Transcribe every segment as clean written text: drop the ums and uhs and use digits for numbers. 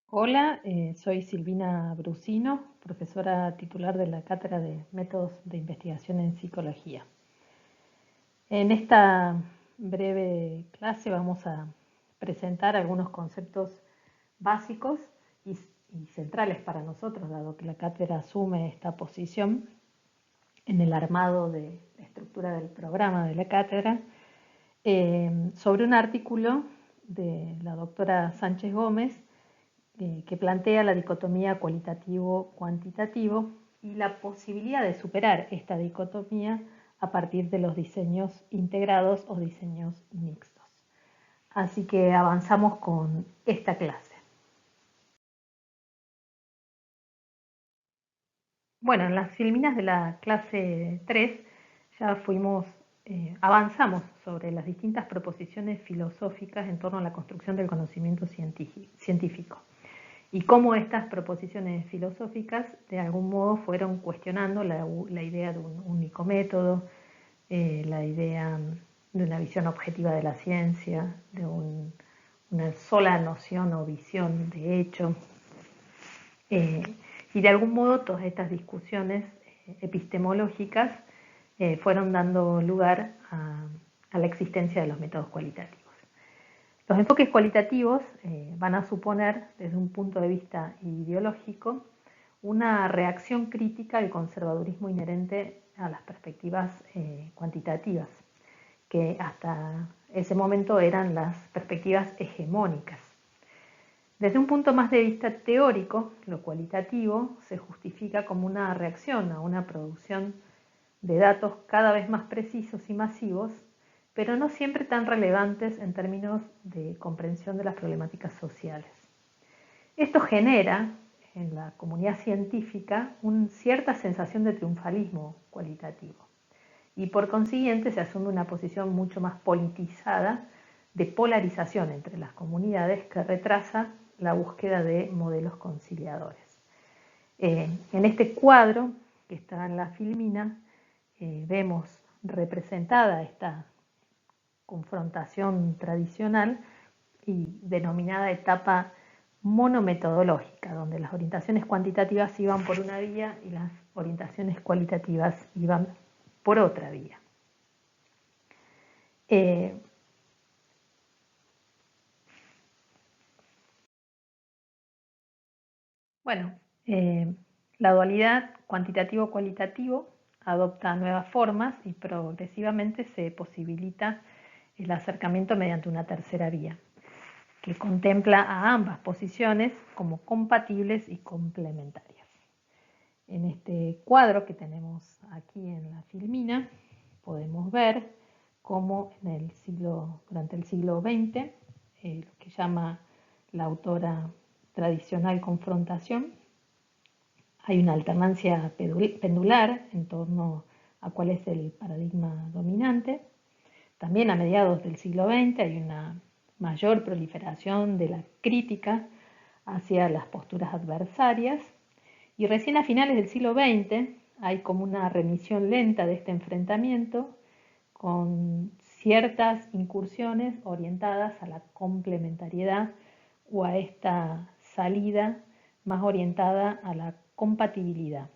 Hola, soy Silvina Brusino, profesora titular de la Cátedra de Métodos de Investigación en Psicología. En esta breve clase vamos a presentar algunos conceptos básicos y centrales para nosotros, dado que la cátedra asume esta posición en el armado de la estructura del programa de la cátedra, sobre un artículo de la doctora Sánchez Gómez que plantea la dicotomía cualitativo-cuantitativo y la posibilidad de superar esta dicotomía a partir de los diseños integrados o diseños mixtos. Así que avanzamos con esta clase. Bueno, en las filminas de la clase 3 ya avanzamos sobre las distintas proposiciones filosóficas en torno a la construcción del conocimiento científico y cómo estas proposiciones filosóficas de algún modo fueron cuestionando la idea de un único método, la idea de una visión objetiva de la ciencia, de una sola noción o visión de hecho. Y de algún modo todas estas discusiones epistemológicas fueron dando lugar a la existencia de los métodos cualitativos. Los enfoques cualitativos van a suponer, desde un punto de vista ideológico, una reacción crítica al conservadurismo inherente a las perspectivas cuantitativas, que hasta ese momento eran las perspectivas hegemónicas. Desde un punto más de vista teórico, lo cualitativo se justifica como una reacción a una producción de datos cada vez más precisos y masivos, pero no siempre tan relevantes en términos de comprensión de las problemáticas sociales. Esto genera en la comunidad científica una cierta sensación de triunfalismo cualitativo y por consiguiente se asume una posición mucho más politizada de polarización entre las comunidades que retrasa la búsqueda de modelos conciliadores. En este cuadro que está en la filmina vemos representada esta confrontación tradicional y denominada etapa monometodológica, donde las orientaciones cuantitativas iban por una vía y las orientaciones cualitativas iban por otra vía. Bueno, la dualidad cuantitativo-cualitativo adopta nuevas formas y progresivamente se posibilita el acercamiento mediante una tercera vía, que contempla a ambas posiciones como compatibles y complementarias. En este cuadro que tenemos aquí en la filmina, podemos ver cómo durante el siglo XX, lo que llama la autora tradicional confrontación, hay una alternancia pendular en torno a cuál es el paradigma dominante. También a mediados del siglo XX hay una mayor proliferación de la crítica hacia las posturas adversarias y recién a finales del siglo XX hay como una remisión lenta de este enfrentamiento con ciertas incursiones orientadas a la complementariedad o a esta salida más orientada a la compatibilidad.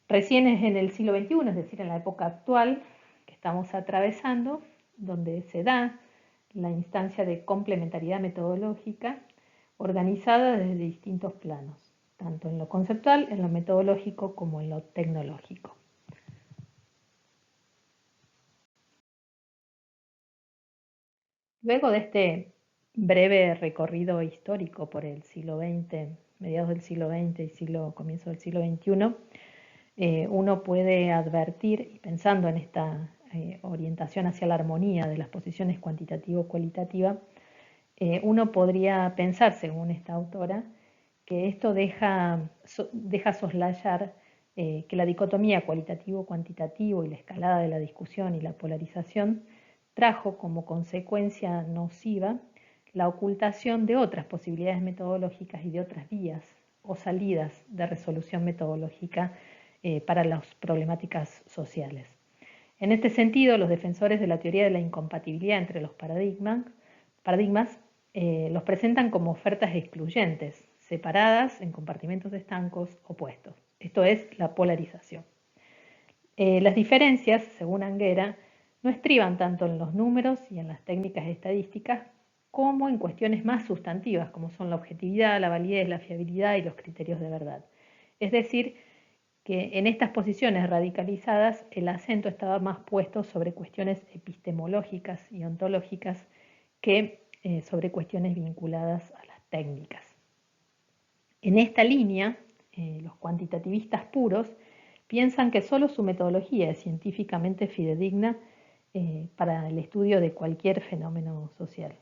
Recién es en el siglo XXI, es decir, en la época actual que estamos atravesando, donde se da la instancia de complementariedad metodológica organizada desde distintos planos, tanto en lo conceptual, en lo metodológico, como en lo tecnológico. Luego de este breve recorrido histórico por el siglo XX, mediados del siglo XX y comienzo del siglo XXI, uno puede advertir, y pensando en esta orientación hacia la armonía de las posiciones cuantitativo-cualitativa, uno podría pensar, según esta autora, que esto deja soslayar que la dicotomía cualitativo-cuantitativo y la escalada de la discusión y la polarización trajo como consecuencia nociva la ocultación de otras posibilidades metodológicas y de otras vías o salidas de resolución metodológica para las problemáticas sociales. En este sentido, los defensores de la teoría de la incompatibilidad entre los paradigmas los presentan como ofertas excluyentes, separadas en compartimentos estancos opuestos. Esto es la polarización. Las diferencias, según Anguera, no estriban tanto en los números y en las técnicas estadísticas como en cuestiones más sustantivas, como son la objetividad, la validez, la fiabilidad y los criterios de verdad. Es decir, que en estas posiciones radicalizadas el acento estaba más puesto sobre cuestiones epistemológicas y ontológicas que sobre cuestiones vinculadas a las técnicas. En esta línea, los cuantitativistas puros piensan que solo su metodología es científicamente fidedigna para el estudio de cualquier fenómeno social.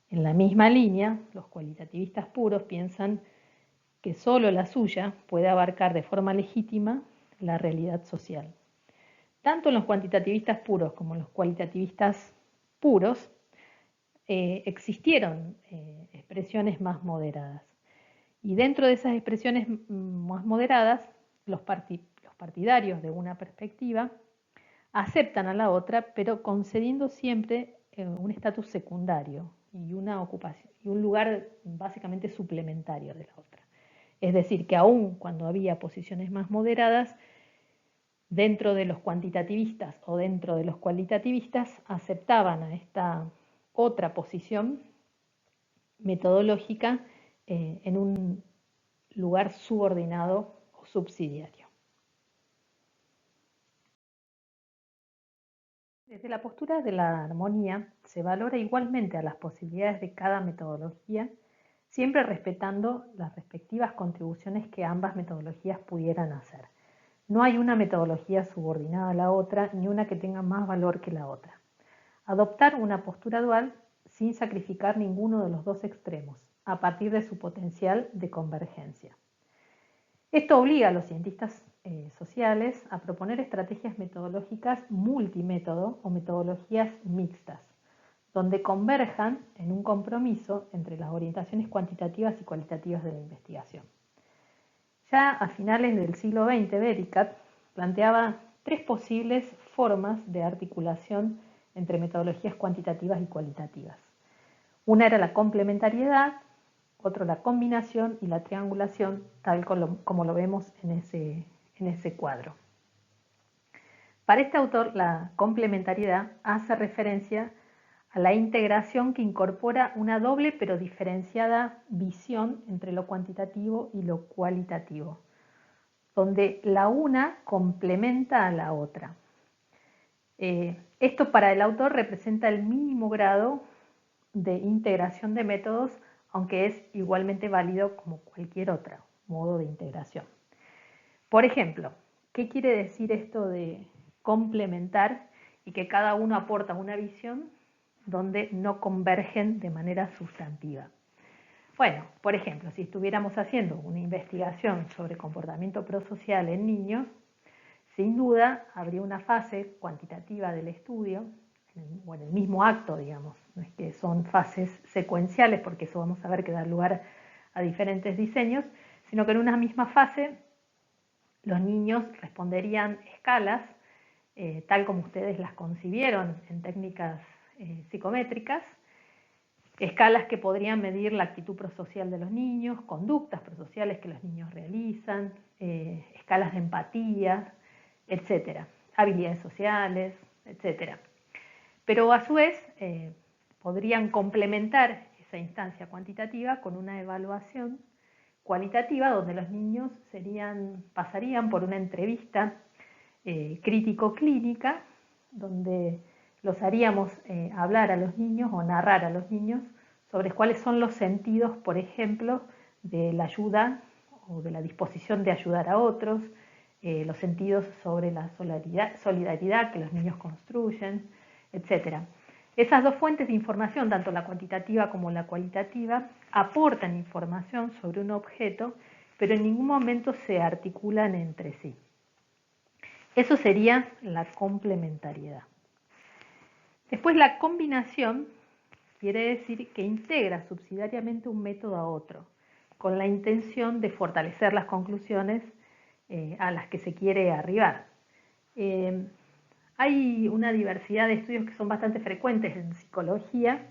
En la misma línea, los cualitativistas puros piensan que solo la suya puede abarcar de forma legítima la realidad social. Tanto en los cuantitativistas puros como en los cualitativistas puros existieron expresiones más moderadas. Y dentro de esas expresiones más moderadas, los partidarios de una perspectiva aceptan a la otra, pero concediendo siempre un estatus secundario y una ocupación y un lugar básicamente suplementario de la otra. Es decir, que aún cuando había posiciones más moderadas, dentro de los cuantitativistas o dentro de los cualitativistas aceptaban a esta otra posición metodológica en un lugar subordinado o subsidiario. Desde la postura de la armonía se valora igualmente a las posibilidades de cada metodología, siempre respetando las respectivas contribuciones que ambas metodologías pudieran hacer. No hay una metodología subordinada a la otra, ni una que tenga más valor que la otra. Adoptar una postura dual sin sacrificar ninguno de los dos extremos, a partir de su potencial de convergencia. Esto obliga a los cientistas sociales a proponer estrategias metodológicas multimétodo o metodologías mixtas, donde converjan en un compromiso entre las orientaciones cuantitativas y cualitativas de la investigación. Ya a finales del siglo XX, Bericat planteaba tres posibles formas de articulación entre metodologías cuantitativas y cualitativas. Una era la complementariedad, otro la combinación y la triangulación, tal como lo vemos en ese cuadro. Para este autor, la complementariedad hace referencia a la integración que incorpora una doble pero diferenciada visión entre lo cuantitativo y lo cualitativo, donde la una complementa a la otra. Esto para el autor representa el mínimo grado de integración de métodos, aunque es igualmente válido como cualquier otro modo de integración. Por ejemplo, ¿qué quiere decir esto de complementar y que cada uno aporta una visión donde no convergen de manera sustantiva? Bueno, por ejemplo, si estuviéramos haciendo una investigación sobre comportamiento prosocial en niños, sin duda habría una fase cuantitativa del estudio, o en el mismo acto, digamos, no es que son fases secuenciales, porque eso vamos a ver que da lugar a diferentes diseños, sino que en una misma fase los niños responderían escalas, tal como ustedes las concibieron en técnicas psicométricas, escalas que podrían medir la actitud prosocial de los niños, conductas prosociales que los niños realizan, escalas de empatía, etcétera, habilidades sociales, etcétera. Pero a su vez podrían complementar esa instancia cuantitativa con una evaluación cualitativa donde los niños pasarían por una entrevista crítico-clínica donde los haríamos hablar a los niños o narrar a los niños sobre cuáles son los sentidos, por ejemplo, de la ayuda o de la disposición de ayudar a otros, los sentidos sobre la solidaridad que los niños construyen, etc. Esas dos fuentes de información, tanto la cuantitativa como la cualitativa, aportan información sobre un objeto, pero en ningún momento se articulan entre sí. Eso sería la complementariedad. Después, la combinación quiere decir que integra subsidiariamente un método a otro, con la intención de fortalecer las conclusiones a las que se quiere arribar. Hay una diversidad de estudios que son bastante frecuentes en psicología,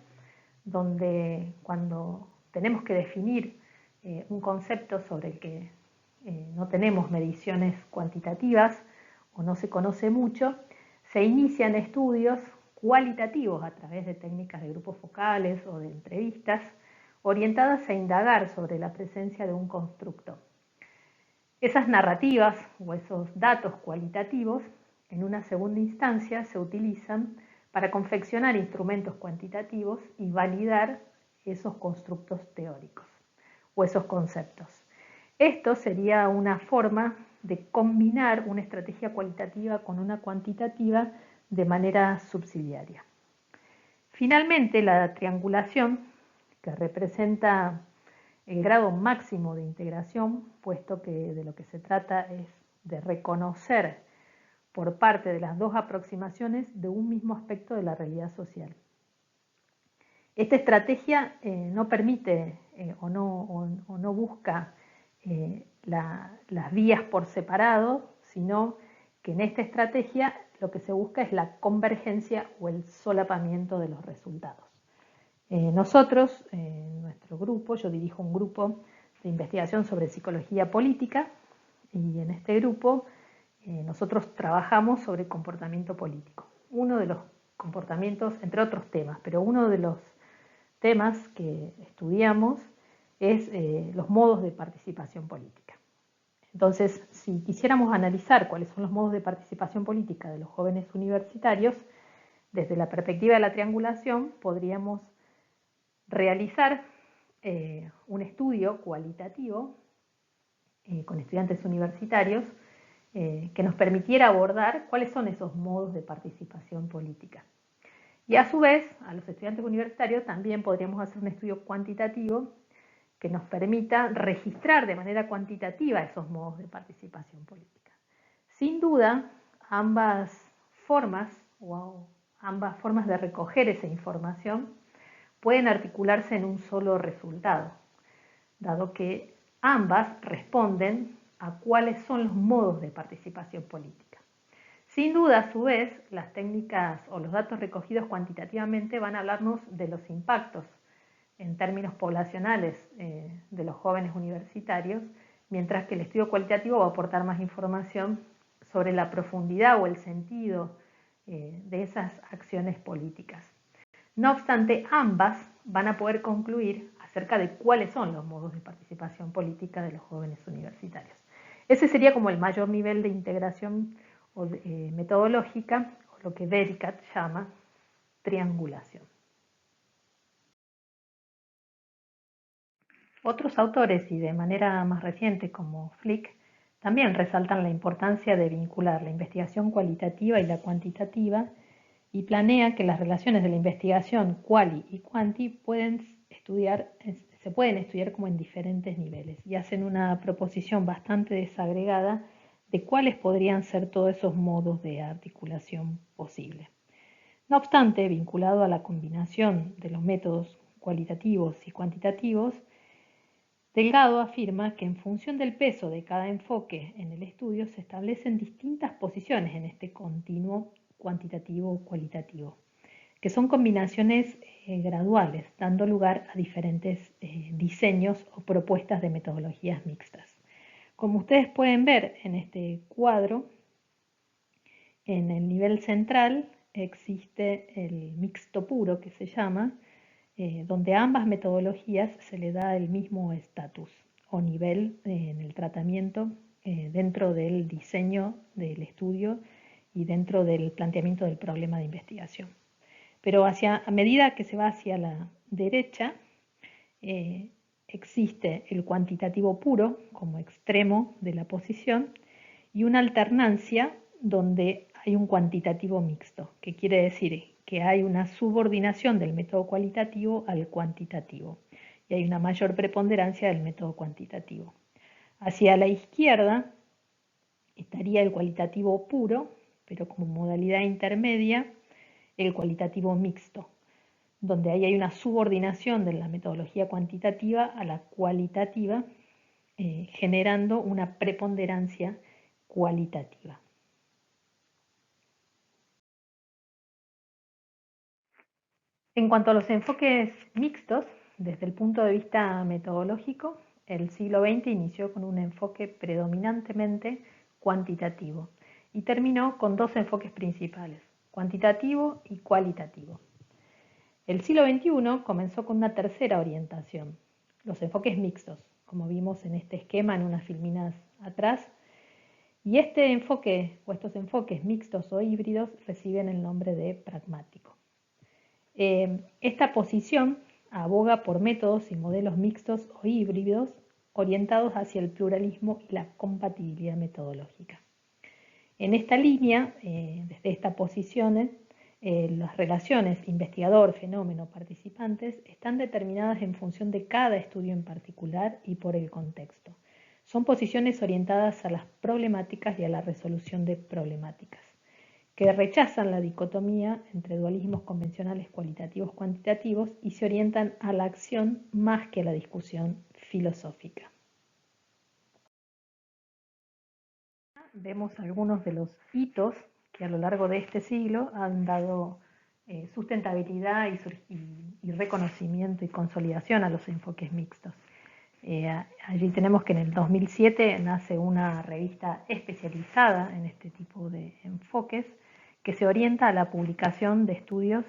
donde cuando tenemos que definir un concepto sobre el que no tenemos mediciones cuantitativas o no se conoce mucho, se inician estudios cualitativos a través de técnicas de grupos focales o de entrevistas orientadas a indagar sobre la presencia de un constructo. Esas narrativas o esos datos cualitativos, en una segunda instancia, se utilizan para confeccionar instrumentos cuantitativos y validar esos constructos teóricos o esos conceptos. Esto sería una forma de combinar una estrategia cualitativa con una cuantitativa de manera subsidiaria. Finalmente, la triangulación, que representa el grado máximo de integración, puesto que de lo que se trata es de reconocer por parte de las dos aproximaciones de un mismo aspecto de la realidad social. Esta estrategia no permite o no busca las vías por separado, sino que en esta estrategia lo que se busca es la convergencia o el solapamiento de los resultados. Nosotros, en nuestro grupo, yo dirijo un grupo de investigación sobre psicología política y en este grupo nosotros trabajamos sobre comportamiento político. Uno de los comportamientos, entre otros temas, pero uno de los temas que estudiamos es los modos de participación política. Entonces, si quisiéramos analizar cuáles son los modos de participación política de los jóvenes universitarios, desde la perspectiva de la triangulación, podríamos realizar un estudio cualitativo con estudiantes universitarios que nos permitiera abordar cuáles son esos modos de participación política. Y a su vez, a los estudiantes universitarios también podríamos hacer un estudio cuantitativo que nos permita registrar de manera cuantitativa esos modos de participación política. Sin duda, ambas formas de recoger esa información pueden articularse en un solo resultado, dado que ambas responden a cuáles son los modos de participación política. Sin duda, a su vez, las técnicas o los datos recogidos cuantitativamente van a hablarnos de los impactos en términos poblacionales de los jóvenes universitarios, mientras que el estudio cualitativo va a aportar más información sobre la profundidad o el sentido de esas acciones políticas. No obstante, ambas van a poder concluir acerca de cuáles son los modos de participación política de los jóvenes universitarios. Ese sería como el mayor nivel de integración metodológica, o lo que Bericat llama triangulación. Otros autores, y de manera más reciente como Flick, también resaltan la importancia de vincular la investigación cualitativa y la cuantitativa y planea que las relaciones de la investigación quali y quanti se pueden estudiar como en diferentes niveles y hacen una proposición bastante desagregada de cuáles podrían ser todos esos modos de articulación posible. No obstante, vinculado a la combinación de los métodos cualitativos y cuantitativos, Delgado afirma que en función del peso de cada enfoque en el estudio se establecen distintas posiciones en este continuo cuantitativo-cualitativo, que son combinaciones graduales, dando lugar a diferentes diseños o propuestas de metodologías mixtas. Como ustedes pueden ver en este cuadro, en el nivel central existe el mixto puro, que se llama, donde a ambas metodologías se le da el mismo estatus o nivel en el tratamiento dentro del diseño del estudio y dentro del planteamiento del problema de investigación. Pero a medida que se va hacia la derecha, existe el cuantitativo puro como extremo de la posición y una alternancia donde hay un cuantitativo mixto, que quiere decir que hay una subordinación del método cualitativo al cuantitativo y hay una mayor preponderancia del método cuantitativo. Hacia la izquierda estaría el cualitativo puro, pero como modalidad intermedia, el cualitativo mixto, donde ahí hay una subordinación de la metodología cuantitativa a la cualitativa, generando una preponderancia cualitativa. En cuanto a los enfoques mixtos, desde el punto de vista metodológico, el siglo XX inició con un enfoque predominantemente cuantitativo y terminó con dos enfoques principales, cuantitativo y cualitativo. El siglo XXI comenzó con una tercera orientación, los enfoques mixtos, como vimos en este esquema en unas filminas atrás, y este enfoque o estos enfoques mixtos o híbridos reciben el nombre de pragmático. Esta posición aboga por métodos y modelos mixtos o híbridos orientados hacia el pluralismo y la compatibilidad metodológica. En esta línea, desde esta posición, las relaciones investigador-fenómeno-participantes están determinadas en función de cada estudio en particular y por el contexto. Son posiciones orientadas a las problemáticas y a la resolución de problemáticas, que rechazan la dicotomía entre dualismos convencionales cualitativos-cuantitativos y se orientan a la acción más que a la discusión filosófica. Vemos algunos de los hitos que a lo largo de este siglo han dado sustentabilidad y reconocimiento y consolidación a los enfoques mixtos. Allí tenemos que en el 2007 nace una revista especializada en este tipo de enfoques que se orienta a la publicación de estudios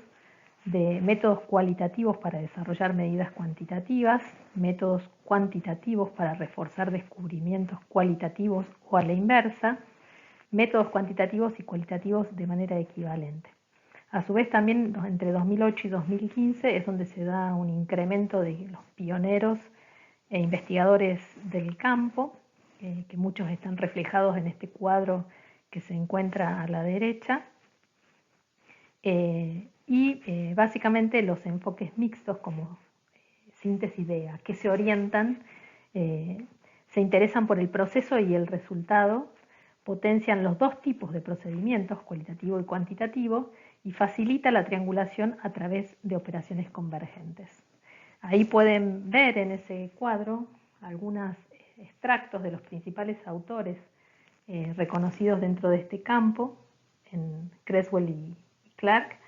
de métodos cualitativos para desarrollar medidas cuantitativas, métodos cuantitativos para reforzar descubrimientos cualitativos o a la inversa, métodos cuantitativos y cualitativos de manera equivalente. A su vez también entre 2008 y 2015 es donde se da un incremento de los pioneros e investigadores del campo, que muchos están reflejados en este cuadro que se encuentra a la derecha, básicamente los enfoques mixtos como síntesis de a qué se orientan, se interesan por el proceso y el resultado, potencian los dos tipos de procedimientos, cualitativo y cuantitativo, y facilita la triangulación a través de operaciones convergentes. Ahí pueden ver en ese cuadro algunos extractos de los principales autores reconocidos dentro de este campo, en Creswell y Clark.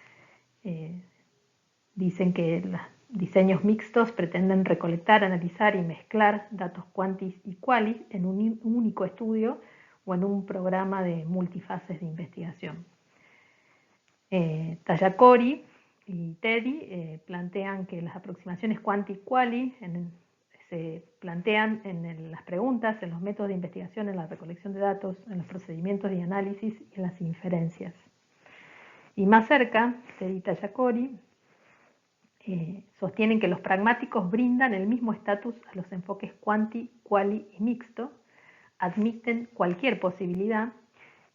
Dicen que los diseños mixtos pretenden recolectar, analizar y mezclar datos quantis y qualis en un único estudio o en un programa de multifases de investigación. Tallacori y Teddy plantean que las aproximaciones quanti-quali se plantean en las preguntas, en los métodos de investigación, en la recolección de datos, en los procedimientos de análisis y en las inferencias. Y más cerca, Teddy y Tallacori sostienen que los pragmáticos brindan el mismo estatus a los enfoques quanti, quali y mixto, admiten cualquier posibilidad,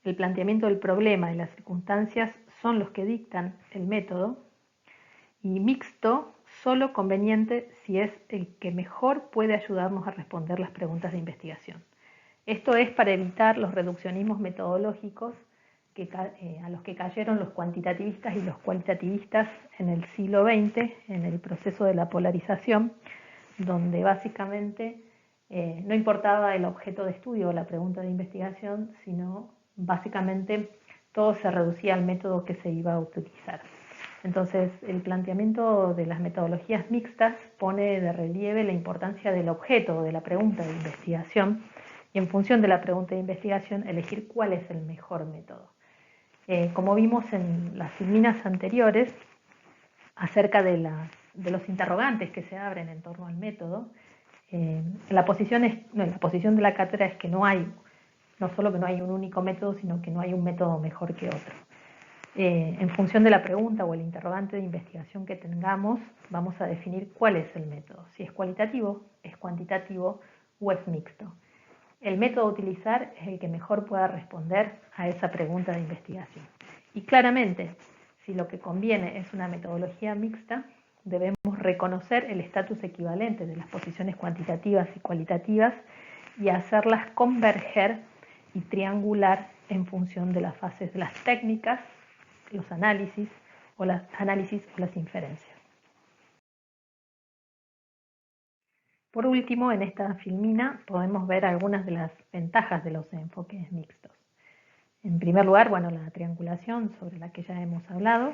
el planteamiento del problema y las circunstancias son los que dictan el método, y mixto solo conveniente si es el que mejor puede ayudarnos a responder las preguntas de investigación. Esto es para evitar los reduccionismos metodológicos a los que cayeron los cuantitativistas y los cualitativistas en el siglo XX, en el proceso de la polarización, donde básicamente no importaba el objeto de estudio o la pregunta de investigación, sino básicamente todo se reducía al método que se iba a utilizar. Entonces, el planteamiento de las metodologías mixtas pone de relieve la importancia del objeto o de la pregunta de investigación y en función de la pregunta de investigación elegir cuál es el mejor método. Como vimos en las filminas anteriores, acerca de los interrogantes que se abren en torno al método, la posición de la cátedra es que no solo que no hay un único método, sino que no hay un método mejor que otro. En función de la pregunta o el interrogante de investigación que tengamos, vamos a definir cuál es el método, si es cualitativo, es cuantitativo o es mixto. El método a utilizar es el que mejor pueda responder a esa pregunta de investigación. Y claramente, si lo que conviene es una metodología mixta, debemos reconocer el estatus equivalente de las posiciones cuantitativas y cualitativas y hacerlas converger y triangular en función de las fases de las técnicas, los análisis o las inferencias. Por último, en esta filmina podemos ver algunas de las ventajas de los enfoques mixtos. En primer lugar, la triangulación sobre la que ya hemos hablado,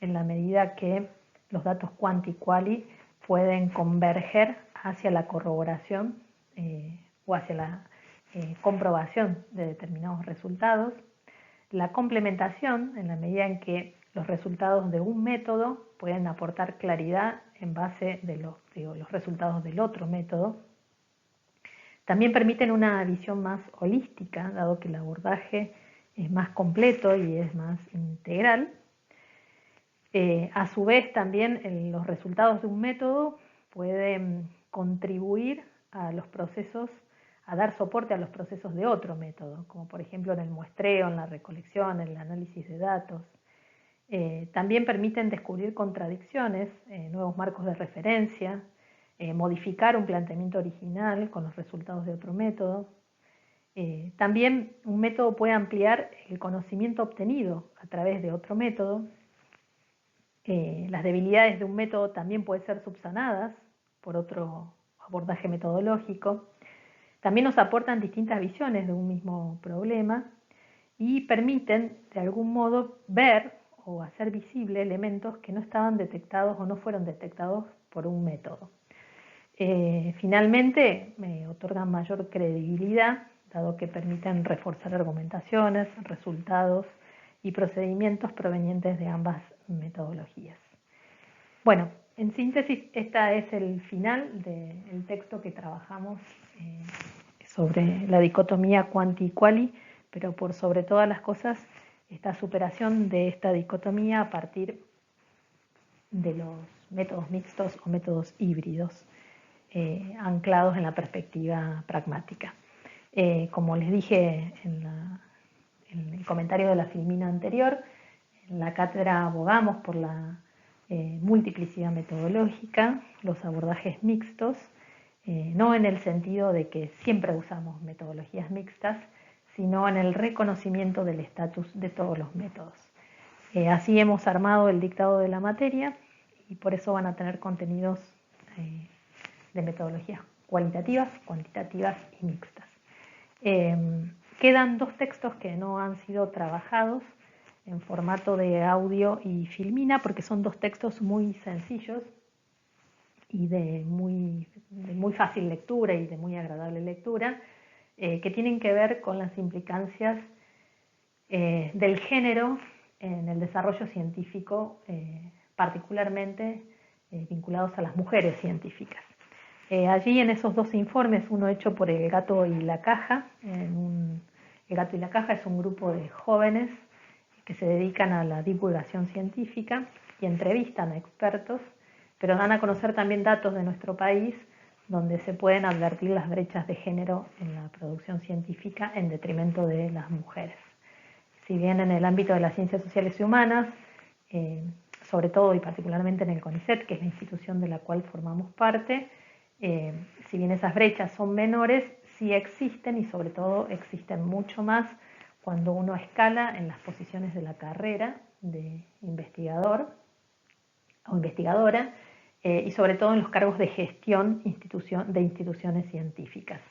en la medida que los datos quanti-quali pueden converger hacia la corroboración o hacia la comprobación de determinados resultados. La complementación, en la medida en que los resultados de un método pueden aportar claridad en base de los resultados del otro método. También permiten una visión más holística, dado que el abordaje es más completo y es más integral. A su vez, también los resultados de un método pueden contribuir a los procesos, a dar soporte a los procesos de otro método, como por ejemplo en el muestreo, en la recolección, en el análisis de datos. También permiten descubrir contradicciones, nuevos marcos de referencia, modificar un planteamiento original con los resultados de otro método. También un método puede ampliar el conocimiento obtenido a través de otro método. Las debilidades de un método también pueden ser subsanadas por otro abordaje metodológico. También nos aportan distintas visiones de un mismo problema y permiten, de algún modo, ver o hacer visible elementos que no estaban detectados o no fueron detectados por un método. Finalmente, me otorgan mayor credibilidad, dado que permiten reforzar argumentaciones, resultados y procedimientos provenientes de ambas metodologías. Bueno, en síntesis, este es el final del texto que trabajamos sobre la dicotomía quanti-quali, pero por sobre todas las cosas, esta superación de esta dicotomía a partir de los métodos mixtos o métodos híbridos, anclados en la perspectiva pragmática. Como les dije en el comentario de la filmina anterior, en la cátedra abogamos por la multiplicidad metodológica, los abordajes mixtos, no en el sentido de que siempre usamos metodologías mixtas, sino en el reconocimiento del estatus de todos los métodos. Así hemos armado el dictado de la materia y por eso van a tener contenidos de metodologías cualitativas, cuantitativas y mixtas. Quedan dos textos que no han sido trabajados en formato de audio y filmina porque son dos textos muy sencillos y de muy fácil lectura y de muy agradable lectura, que tienen que ver con las implicancias del género en el desarrollo científico, particularmente vinculados a las mujeres científicas. Allí en esos dos informes, uno hecho por El Gato y la Caja, El Gato y la Caja es un grupo de jóvenes que se dedican a la divulgación científica y entrevistan a expertos, pero dan a conocer también datos de nuestro país donde se pueden advertir las brechas de género en la producción científica en detrimento de las mujeres. Si bien en el ámbito de las ciencias sociales y humanas, sobre todo y particularmente en el CONICET, que es la institución de la cual formamos parte, si bien esas brechas son menores, sí existen y sobre todo existen mucho más cuando uno escala en las posiciones de la carrera de investigador o investigadora y sobre todo en los cargos de gestión de instituciones científicas.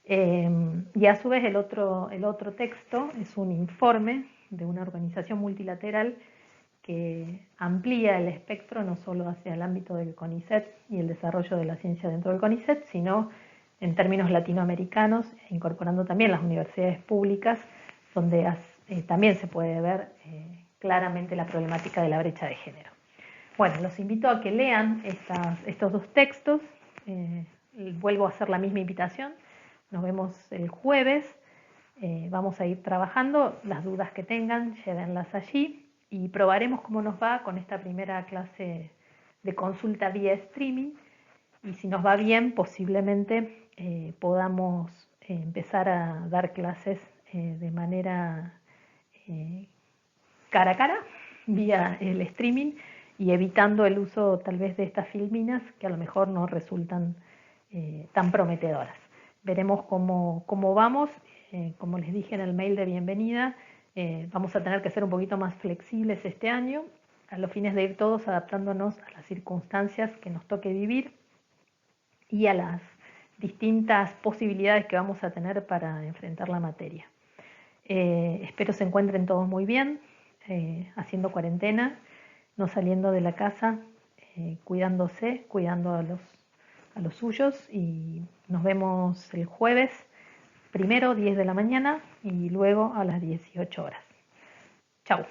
Y a su vez el otro texto es un informe de una organización multilateral que amplía el espectro no solo hacia el ámbito del CONICET y el desarrollo de la ciencia dentro del CONICET, sino en términos latinoamericanos, incorporando también las universidades públicas, donde también se puede ver claramente la problemática de la brecha de género. Bueno, los invito a que lean estos dos textos. Vuelvo a hacer la misma invitación. Nos vemos el jueves. Vamos a ir trabajando. Las dudas que tengan, llévenlas allí. Y probaremos cómo nos va con esta primera clase de consulta vía streaming. Y si nos va bien, posiblemente podamos empezar a dar clases de manera cara a cara, vía el streaming, y evitando el uso tal vez de estas filminas que a lo mejor no resultan tan prometedoras. Veremos cómo vamos. Como les dije en el mail de bienvenida, vamos a tener que ser un poquito más flexibles este año, a los fines de ir todos adaptándonos a las circunstancias que nos toque vivir y a las distintas posibilidades que vamos a tener para enfrentar la materia. Espero se encuentren todos muy bien, haciendo cuarentena, no saliendo de la casa, cuidándose, cuidando a los suyos y nos vemos el jueves, primero 10 de la mañana y luego a las 18 horas. Chau.